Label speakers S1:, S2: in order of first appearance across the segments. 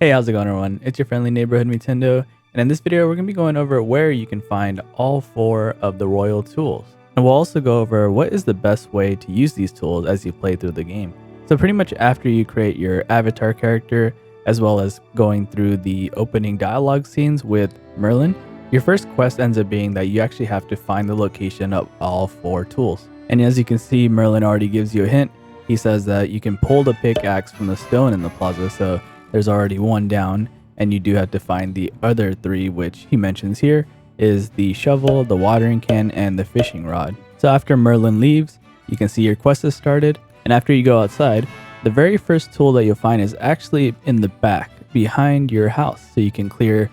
S1: Hey, how's it going everyone? It's your friendly neighborhood Nintendo, and in this video we're going to be going over where you can find all 4 of the royal tools. And we'll also go over what is the best way to use these tools as you play through the game. So pretty much after you create your avatar character, as well as going through the opening dialogue scenes with Merlin, your first quest ends up being that you actually have to find the location of all 4 tools. And as you can see, Merlin already gives you a hint. He says that you can pull the pickaxe from the stone in the plaza, so there's already 1 down, and you do have to find the other 3, which he mentions here is the shovel, the watering can, and the fishing rod. So after Merlin leaves, you can see your quest has started, and after you go outside, the very first tool that you'll find is actually in the back behind your house. So you can clear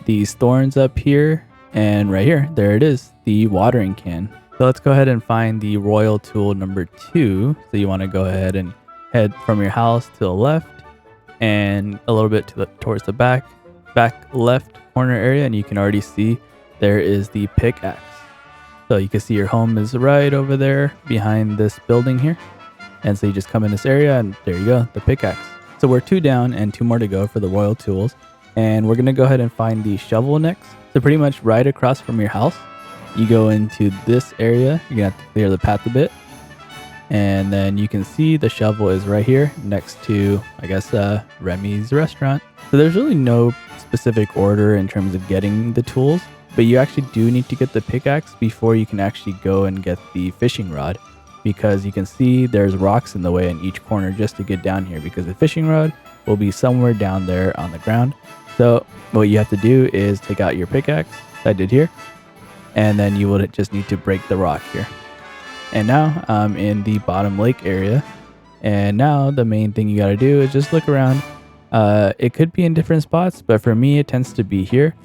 S1: these thorns up here, and right here, there it is, the watering can. So let's go ahead and find the royal tool number 2. So you want to go ahead and head from your house to the left and a little bit towards the back left corner area, and you can already see there is the pickaxe. So you can see your home is right over there behind this building here, and so you just come in this area and there you go, the pickaxe. So we're 2 down and 2 more to go for the royal tools, and we're gonna go ahead and find the shovel next. So pretty much right across from your house, you go into this area. You're gonna have to clear the path a bit, and then you can see the shovel is right here next to, I guess, Remy's restaurant. So there's really no specific order in terms of getting the tools, but you actually do need to get the pickaxe before you can actually go and get the fishing rod, because you can see there's rocks in the way in each corner just to get down here, because the fishing rod will be somewhere down there on the ground. So what you have to do is take out your pickaxe, I did here, and then you will just need to break the rock here. And now I'm in the bottom lake area, and now the main thing you got to do is just look around. It could be in different spots, but for me it tends to be here,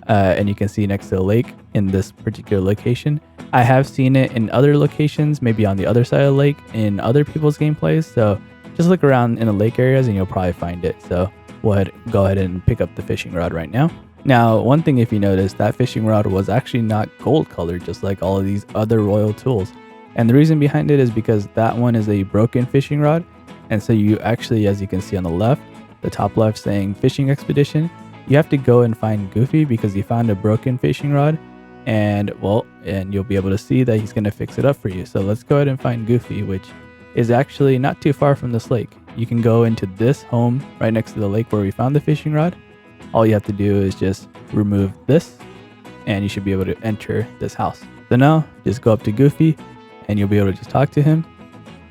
S1: and you can see next to the lake in this particular location. I have seen it in other locations, maybe on the other side of the lake in other people's gameplays, so just look around in the lake areas and you'll probably find it. So we'll go ahead and pick up the fishing rod right now. Now, one thing, if you notice, that fishing rod was actually not gold colored, just like all of these other royal tools. And the reason behind it is because that one is a broken fishing rod. And so you actually, as you can see on the left, the top left saying fishing expedition, you have to go and find Goofy because he found a broken fishing rod. And you'll be able to see that he's going to fix it up for you. So let's go ahead and find Goofy, which is actually not too far from this lake. You can go into this home right next to the lake where we found the fishing rod. All you have to do is just remove this and you should be able to enter this house. So now just go up to Goofy and you'll be able to just talk to him,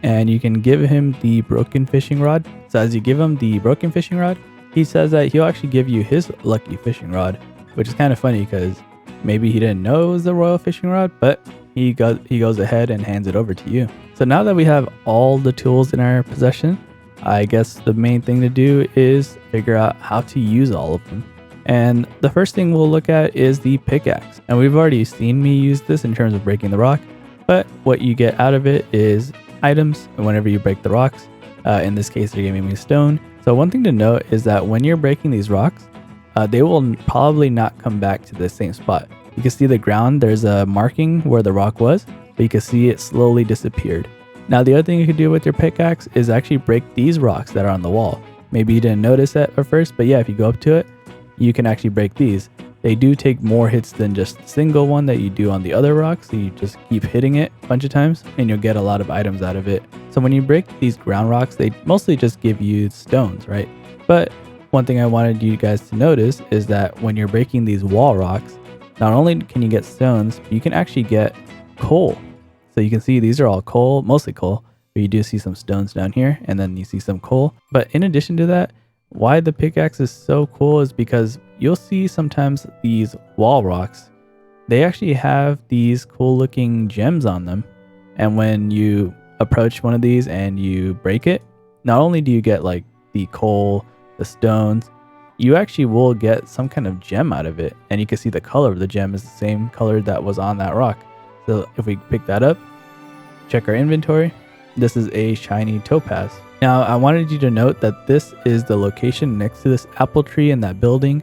S1: and you can give him the broken fishing rod. So as you give him the broken fishing rod, he says that he'll actually give you his lucky fishing rod, which is kind of funny because maybe he didn't know it was the royal fishing rod, but he goes ahead and hands it over to you. So now that we have all the tools in our possession, I guess the main thing to do is figure out how to use all of them. And the first thing we'll look at is the pickaxe. And we've already seen me use this in terms of breaking the rock, but what you get out of it is items whenever you break the rocks. In this case, they're giving me stone. So one thing to note is that when you're breaking these rocks, they will probably not come back to the same spot. You can see the ground, there's a marking where the rock was, but you can see it slowly disappeared. Now the other thing you can do with your pickaxe is actually break these rocks that are on the wall. Maybe you didn't notice that at first, but yeah, if you go up to it, you can actually break these. They do take more hits than just the single one that you do on the other rocks. So you just keep hitting it a bunch of times and you'll get a lot of items out of it. So when you break these ground rocks, they mostly just give you stones, right? But one thing I wanted you guys to notice is that when you're breaking these wall rocks, not only can you get stones, you can actually get coal. So you can see these are all coal, mostly coal, but you do see some stones down here and then you see some coal. But in addition to that, why the pickaxe is so cool is because you'll see sometimes these wall rocks, they actually have these cool looking gems on them. And when you approach one of these and you break it, not only do you get like the coal, the stones, you actually will get some kind of gem out of it. And you can see the color of the gem is the same color that was on that rock. So if we pick that up, check our inventory, this is a shiny topaz. Now I wanted you to note that this is the location next to this apple tree in that building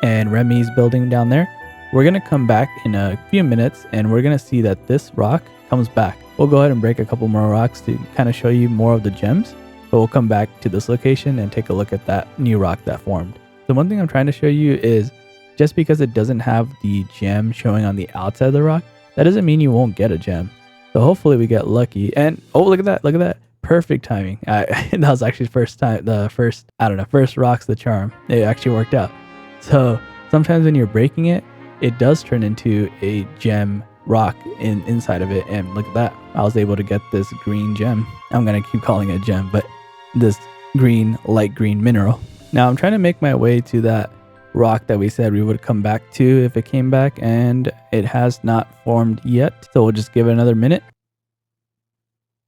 S1: and Remy's building down there. We're going to come back in a few minutes and we're going to see that this rock comes back. We'll go ahead and break a couple more rocks to kind of show you more of the gems. But we'll come back to this location and take a look at that new rock that formed. The one thing I'm trying to show you is just because it doesn't have the gem showing on the outside of the rock, that doesn't mean you won't get a gem. So hopefully we get lucky. And oh, look at that, look at that. Perfect timing. That was actually first rock's the charm. It actually worked out. So sometimes when you're breaking it, it does turn into a gem rock inside of it. And look at that. I was able to get this green gem. I'm going to keep calling it a gem, but this green, light green mineral. Now I'm trying to make my way to that rock that we said we would come back to if it came back, and it has not formed yet. So we'll just give it another minute.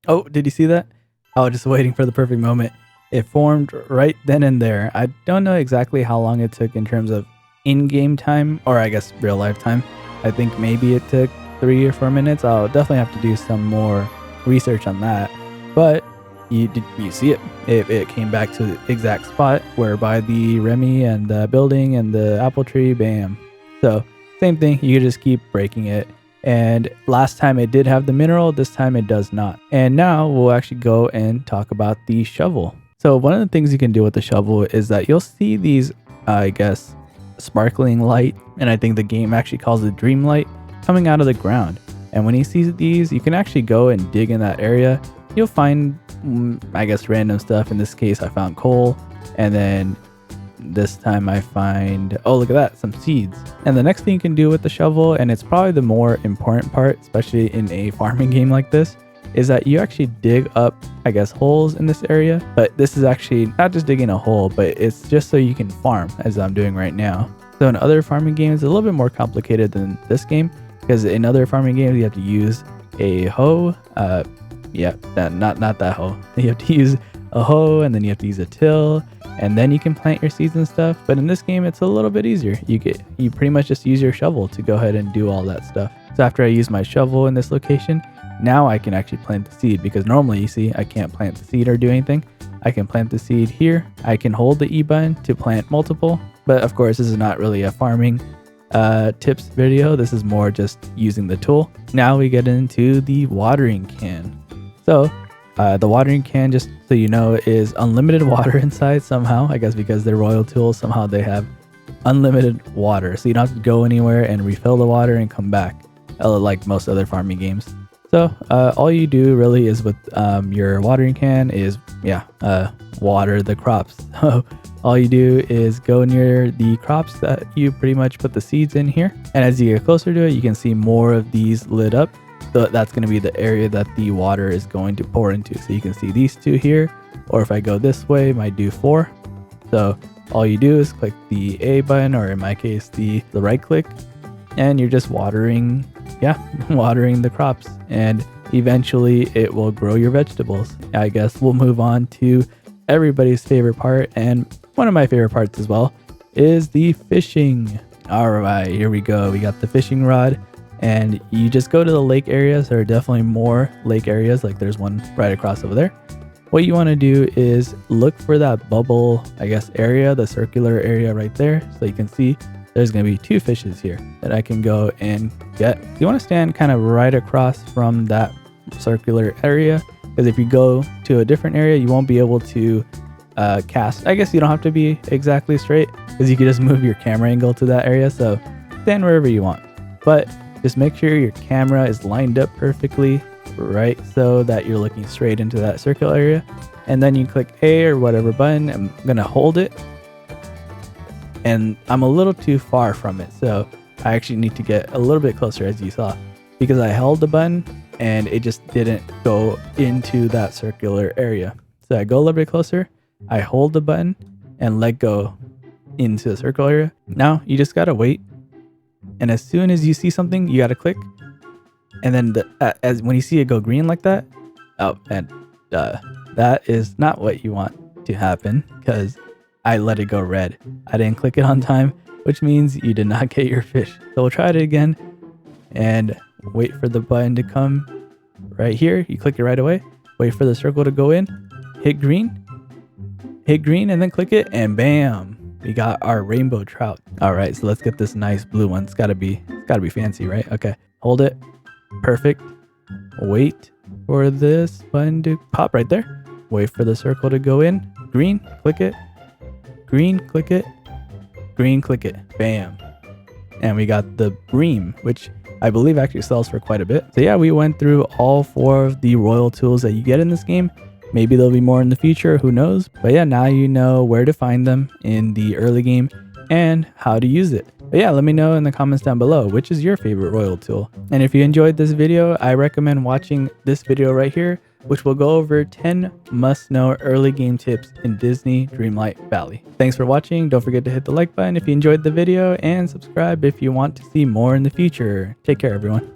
S1: Oh, did you see that? I was just waiting for the perfect moment. It formed right then and there. I don't know exactly how long it took in terms of in-game time, or I guess real life time. I think maybe it took 3 or 4 minutes. I'll definitely have to do some more research on that. But you see it. It came back to the exact spot where by the Remy and the building and the apple tree, bam. So same thing, you just keep breaking it. And last time it did have the mineral, this time it does not. And now we'll actually go and talk about the shovel. So one of the things you can do with the shovel is that you'll see these, I guess, sparkling light, and I think the game actually calls it Dreamlight, coming out of the ground. And when you see these, you can actually go and dig in that area. You'll find, I guess, random stuff. In this case, I found coal, and then this time I find, oh, look at that, some seeds. And the next thing you can do with the shovel, and it's probably the more important part, especially in a farming game like this, is that you actually dig up, I guess, holes in this area. But this is actually not just digging a hole, but it's just so you can farm, as I'm doing right now. So in other farming games, it's a little bit more complicated than this game, because in other farming games, you have to use a hoe. Not that hoe. You have to use a hoe, and then you have to use a till, and then you can plant your seeds and stuff. But in this game, it's a little bit easier. You pretty much just use your shovel to go ahead and do all that stuff. So after I use my shovel in this location, now I can actually plant the seed, because normally, you see, I can't plant the seed or do anything. I can plant the seed here. I can hold the E button to plant multiple, but of course, this is not really a farming tips video. This is more just using the tool. Now we get into the watering can. So the watering can, just so you know, is unlimited water inside somehow. I guess because they're royal tools, somehow they have unlimited water. So you don't have to go anywhere and refill the water and come back, like most other farming games. So all you do really is with your watering can is, water the crops. So all you do is go near the crops that you pretty much put the seeds in here. And as you get closer to it, you can see more of these lit up. So that's going to be the area that the water is going to pour into. So you can see these two here, or if I go this way, it might do 4. So all you do is click the A button, or in my case, the right click, and you're just watering the crops, and eventually it will grow your vegetables. I guess we'll move on to everybody's favorite part, and one of my favorite parts as well, is the fishing. All right, here we go. We got the fishing rod. And you just go to the lake areas. There are definitely more lake areas, like there's one right across over there. What you want to do is look for that bubble, I guess, area, the circular area right there. So you can see there's going to be 2 fishes here that I can go and get. You want to stand kind of right across from that circular area, because if you go to a different area, you won't be able to cast. I guess you don't have to be exactly straight, because you can just move your camera angle to that area. So stand wherever you want. But just make sure your camera is lined up perfectly, right, so that you're looking straight into that circle area. And then you click A or whatever button. I'm going to hold it. And I'm a little too far from it, so I actually need to get a little bit closer, as you saw, because I held the button and it just didn't go into that circular area. So I go a little bit closer, I hold the button and let go into the circle area. Now you just got to wait. And as soon as you see something, you got to click. And then as when you see it go green like that, that is not what you want to happen, because I let it go red. I didn't click it on time, which means you did not get your fish. So we'll try it again and wait for the button to come right here. You click it right away. Wait for the circle to go in. Hit green, and then click it, and bam. We got our rainbow trout. All right, so let's get this nice blue one. It's gotta be fancy, right? Okay, hold it. Perfect. Wait for this button to pop right there. wait for the circle to go in, green, click it, green, click it, green, click it, bam. And we got the bream, which I believe actually sells for quite a bit. So yeah, we went through all 4 of the royal tools that you get in this game. Maybe there'll be more in the future, who knows? But yeah, now you know where to find them in the early game and how to use it. But yeah, let me know in the comments down below, which is your favorite royal tool? And if you enjoyed this video, I recommend watching this video right here, which will go over 10 must-know early game tips in Disney Dreamlight Valley. Thanks for watching. Don't forget to hit the like button if you enjoyed the video and subscribe if you want to see more in the future. Take care, everyone.